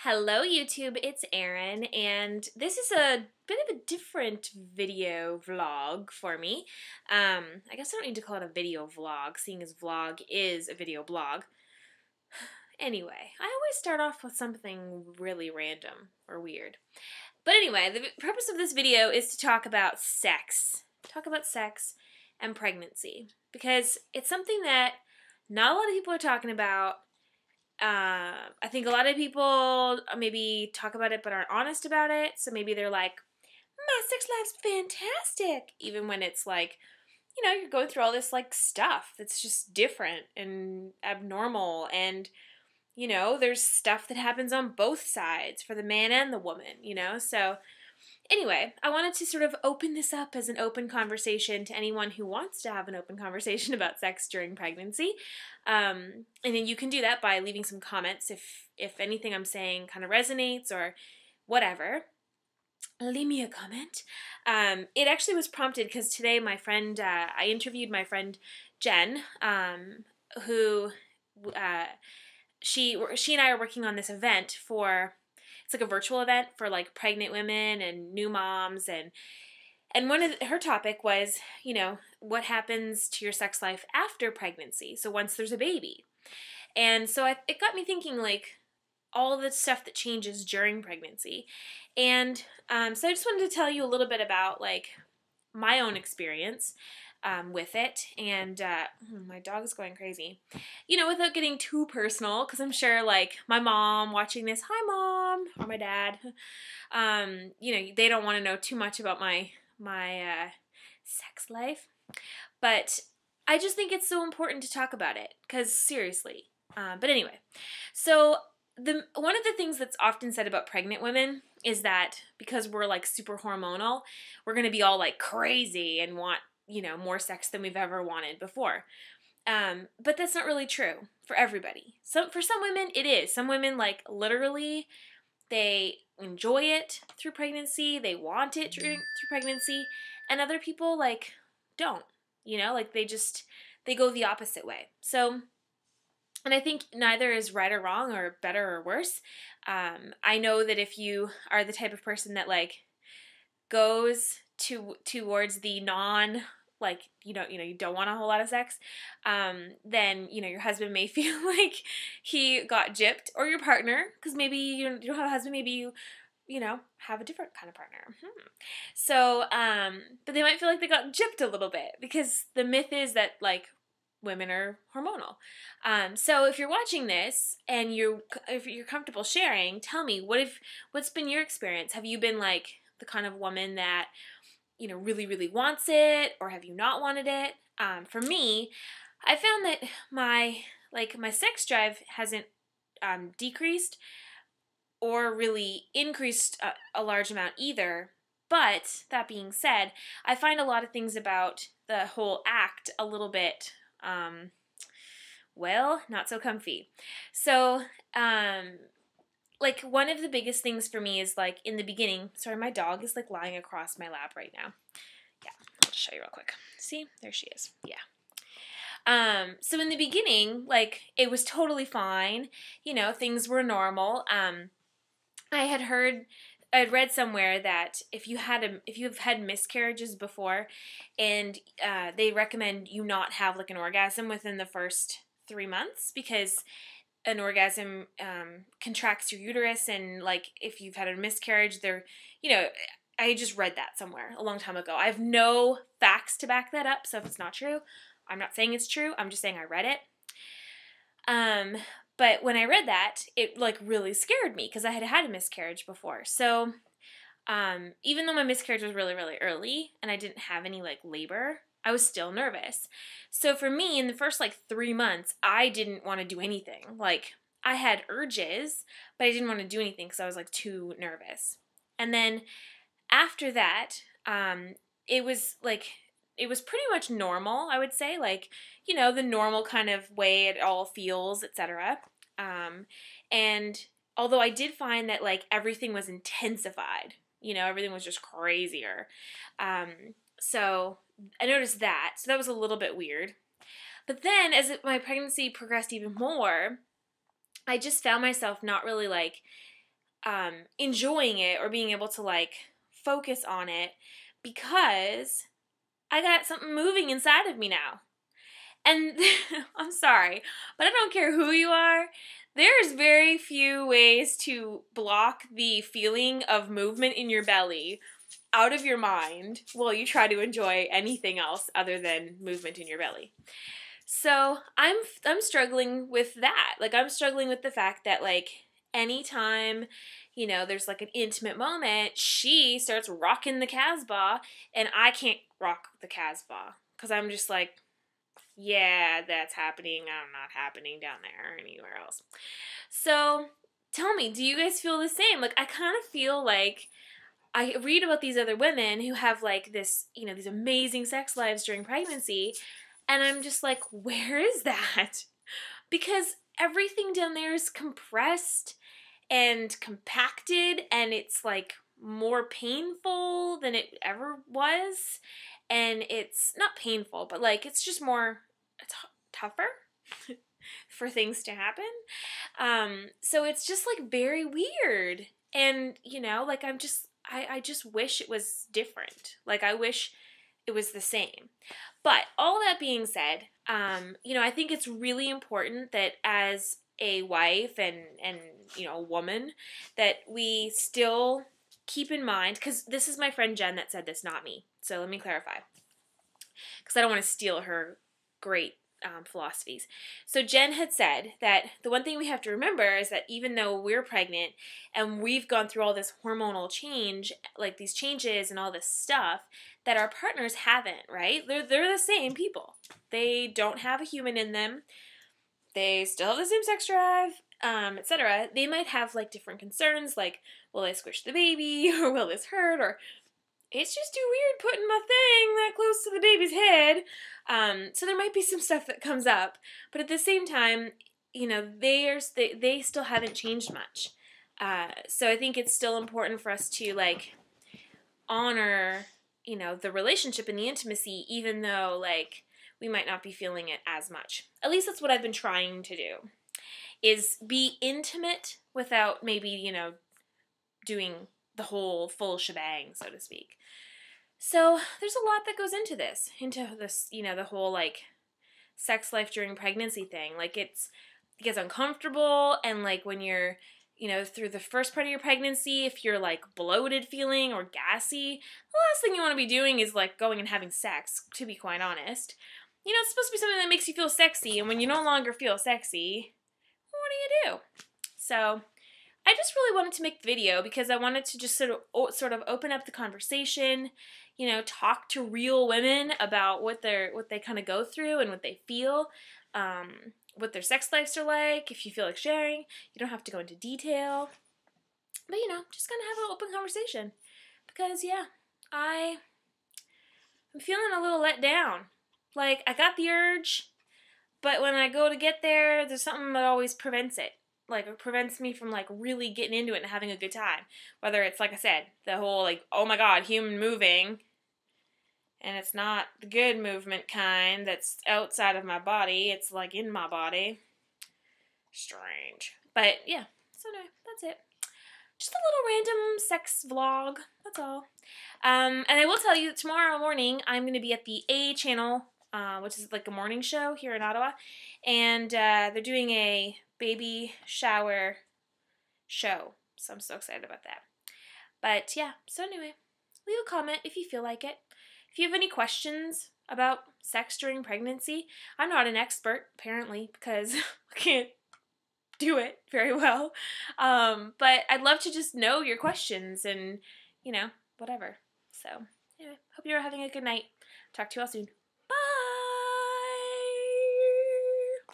Hello YouTube, it's Erin, and this is a bit of a different video vlog for me. I guess I don't need to call it a video vlog, seeing as vlog is a video blog. Anyway, I always start off with something really random or weird. But anyway, the purpose of this video is to talk about sex. Talk about sex and pregnancy. Because it's something that not a lot of people are talking about. I think a lot of people maybe talk about it but aren't honest about it. So maybe they're like, my sex life's fantastic. Even when it's like, you're going through all this like stuff that's just different and abnormal. And, there's stuff that happens on both sides for the man and the woman, So anyway, I wanted to sort of open this up as an open conversation to anyone who wants to have an open conversation about sex during pregnancy. And then you can do that by leaving some comments if anything I'm saying kind of resonates or whatever. Leave me a comment. It actually was prompted because today my friend, I interviewed my friend Jen, who she and I are working on this event for. It's like a virtual event for like pregnant women and new moms, and one of her topic was, what happens to your sex life after pregnancy? So once there's a baby. And so it got me thinking like all the stuff that changes during pregnancy. And so I just wanted to tell you a little bit about like my own experience with it, and my dog is going crazy, without getting too personal, because I'm sure like my mom watching this, hi mom, or my dad, they don't want to know too much about my sex life, but I just think it's so important to talk about it, because seriously, but anyway, so one of the things that's often said about pregnant women is that because we're like super hormonal, we're going to be all like crazy and want more sex than we've ever wanted before. But that's not really true for everybody. For some women, it is. Some women, like, literally, they enjoy it through pregnancy. They want it through pregnancy. And other people, like, don't. Like, they go the opposite way. So, and I think neither is right or wrong or better or worse. I know that if you are the type of person that, like, goes towards the like you don't want a whole lot of sex, then your husband may feel like he got gypped, or your partner, because maybe you don't have a husband, maybe you have a different kind of partner. So but they might feel like they got gypped a little bit, because the myth is that like women are hormonal. So if you're watching this and if you're comfortable sharing, tell me what's been your experience. Have you been like the kind of woman that really, really wants it, or have you not wanted it? For me, I found that my sex drive hasn't decreased or really increased a large amount either. But that being said, I find a lot of things about the whole act a little bit, not so comfy. So, like, one of the biggest things for me is, like, in the beginning, sorry, my dog is, like, lying across my lap right now. Yeah, I'll just show you real quick. See? There she is. Yeah. So in the beginning, like, it was totally fine. Things were normal. I had read somewhere that if you've had miscarriages before, and they recommend you not have, like, an orgasm within the first 3 months, because an orgasm contracts your uterus, and like if you've had a miscarriage, I just read that somewhere a long time ago. I have no facts to back that up, so if it's not true, I'm not saying it's true. I'm just saying I read it. But when I read that, it like really scared me, because I had a miscarriage before. So even though my miscarriage was really, really early and I didn't have any like labor, I was still nervous. So for me, in the first like 3 months, I didn't want to do anything. Like, I had urges, but I didn't want to do anything because I was like too nervous. And then after that, it was pretty much normal, I would say, like, the normal kind of way it all feels, etc. And although I did find that like everything was intensified, everything was just crazier. So I noticed that. So that was a little bit weird. But then as my pregnancy progressed even more, I just found myself not really like enjoying it or being able to like focus on it because I got something moving inside of me now. And I'm sorry, but I don't care who you are. There's very few ways to block the feeling of movement in your belly out of your mind while you try to enjoy anything else other than movement in your belly. So I'm struggling with that. Like, I'm struggling with the fact that, like, anytime, you know, there's like an intimate moment, she starts rocking the Casbah and I can't rock the Casbah because I'm just like, yeah, that's happening. I'm not happening down there or anywhere else. So tell me, do you guys feel the same? Like, I kind of feel like I read about these other women who have like this, you know, these amazing sex lives during pregnancy, and I'm just like, where is that? Because everything down there is compressed and compacted, and it's like more painful than it ever was. And it's not painful, but like it's just more tougher for things to happen. So it's just like very weird. And, you know, like I just wish it was different. Like, I wish it was the same. But all that being said, you know, I think it's really important that as a wife and you know, a woman, that we still keep in mind, because this is my friend Jen that said this, not me. So let me clarify, because I don't want to steal her great philosophies. So Jen had said that the one thing we have to remember is that even though we're pregnant and we've gone through all this hormonal change, like these changes and all this stuff, that our partners haven't, right? They're the same people. They don't have a human in them. They still have the same sex drive, etc. They might have like different concerns, like, will I squish the baby, or will this hurt, or it's just too weird putting my thing that close to the baby's head. So there might be some stuff that comes up, but at the same time, you know, they still haven't changed much. So I think it's still important for us to like honor, you know, the relationship and the intimacy, even though like we might not be feeling it as much. At least that's what I've been trying to do, is be intimate without maybe, you know, doing the whole full shebang, so to speak. So there's a lot that goes into this, you know, the whole like sex life during pregnancy thing. Like, it gets uncomfortable, and like when you're, you know, through the first part of your pregnancy, if you're like bloated feeling or gassy, the last thing you want to be doing is like going and having sex, to be quite honest. You know, it's supposed to be something that makes you feel sexy, and when you no longer feel sexy, what do you do? So I just really wanted to make the video because I wanted to just sort of open up the conversation, you know, talk to real women about what they kind of go through and what they feel, what their sex lives are like. If you feel like sharing, you don't have to go into detail, but you know, just kind of have an open conversation, because yeah, I'm feeling a little let down. Like, I got the urge, but when I go to get there, there's something that always prevents it. Like, it prevents me from, like, really getting into it and having a good time. Whether it's, like I said, the whole, like, oh my god, human moving, and it's not the good movement kind that's outside of my body. It's, like, in my body. Strange. But, yeah. So, anyway, that's it. Just a little random sex vlog. That's all. And I will tell you, tomorrow morning, I'm going to be at the A channel, which is, like, a morning show here in Ottawa. And they're doing a baby shower show, so I'm so excited about that. But yeah, so anyway, leave a comment if you feel like it. If you have any questions about sex during pregnancy, I'm not an expert, apparently, because I can't do it very well, but I'd love to just know your questions and, you know, whatever. So anyway, hope you're having a good night. Talk to you all soon.